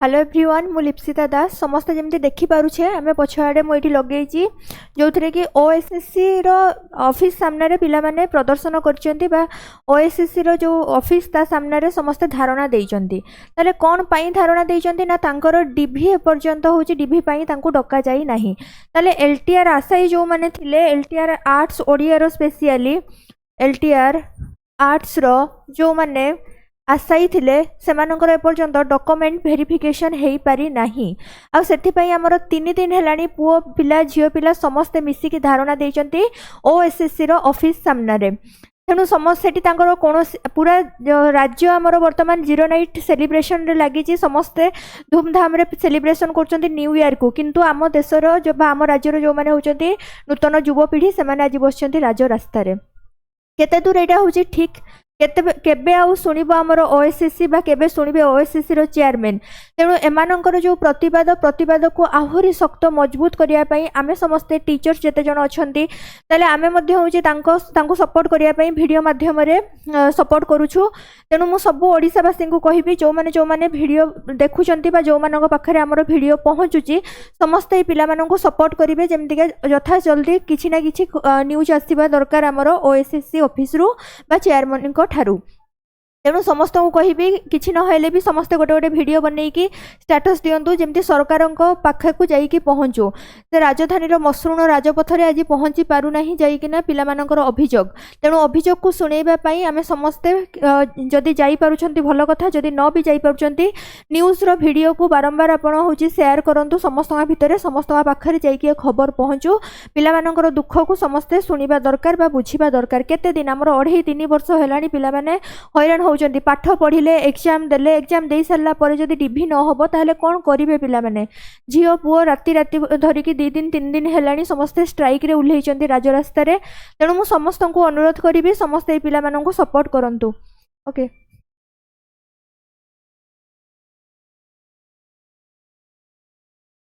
Hello everyone मु लिप्सिता दास समस्ते जमी देखिपे आम पछआड़े मुझे लगे जो थे कि ओएसएससी रो ऑफिस सामने पिला माने प्रदर्शन कर ओएसएससी रो जो ऑफिस ता सामने समस्ते धारणा देइचंती ताले कौन पाई धारणा देइचंती ना तांकर डीभी एपर्यंत होची डीभी पाई तांको डका जाई नाही ताले एलटीआर आशायी जो माने थिले एलटीआर आर्ट्स ओडिया रो स्पेशली एलटीआर आर्ट्स रो जो माने आशायी थिले सेमानंकर एपर्यंत डॉक्यूमेंट वेरिफिकेशन हेई पारि नाही आ सेथि पई हमर 3 दिन हेलानी पुओ पिला झियो पिला समस्त मिसिकी धारणा देइचंती ओएसएससी रो ऑफिस सामने रे तेणु समस्त सेठी तांकर कोन पूरा राज्य हमर वर्तमान जीरो नाइट सेलिब्रेशन रे लागि समस्ते धूमधाम रे सेलिब्रेशन करचंती न्यू ईयर को किंतु आम देशर जो आम राज्यर जो माने होचंती नूतन युवपीढ़ी से माने आज बसचंती राज रास्ता रे केते दूर एटा होची ठीक केबे आउ सुनिबो हमर ओएसएससी बा केबे सुनिबे ओएसएससी रो चेयरमैन तेणु एमानंकर जो प्रतिवाद को आहुरी शक्त मजबूत करिया पई आमे समस्ते टीचर्स जेते जण अछंती ताले आमे मध्ये होची तांको सपोर्ट करिया पई वीडियो माध्यम रे सपोर्ट करूछु तेणु मु सब ओडिसावासी को कहिबी जो माने वीडियो देखुचंती बा जो मानक पाखरे हमर वीडियो पहुंचुची समस्ते पिला माननको सपोर्ट करिवे जेमति के यथा जल्दी किछि ना किछि न्यूज आसीबा दरकार हमर ओएसएससी ऑफिस रु बा चेयरमैन को ठारू तेणु समस्त को कहबी किछि न हेले भी समस्त गोटे गोटे वीडियो बनैकी स्टेटस दियंतु जेमति सरकार पाखे को जाइकी पहुँचू से राजधानी मसृण राजपथ रे आज पहुँची पारु नाही जाइकिना पिला मानकर अभियोग तेणु अभियोग को सुनैबा पई आमे समस्ते जदि जाई पारुछंती भल कथा जदि न भी जाई पारुछंती न्यूज रो वीडियो को बारंबार आपण होची शेयर करंतु समस्त भितर समस्त पाखरे जाइकी खबर पहुँचू पिला मानकर दुख को समस्ते सुनिबा दरकार बा बुझिबा दरकार केते दिन हमर 2.5-3 वर्ष हेलानी पिला माने हैरान होचंती पाठ पढ़िले एग्जाम देले एग्जाम दे सारला पर जदि डीभी न होबो ताहले कोन करिवे पिला माने झियो पुओ राति राति धरिकी 2 दिन 3 दिन हेलानी समस्ते स्ट्राइक रे उल्लेइचंती राज रास्ता रे तेणु मु समस्त को अनुरोध करिबी समस्त पिला मानन को सपोर्ट करंतु ओके।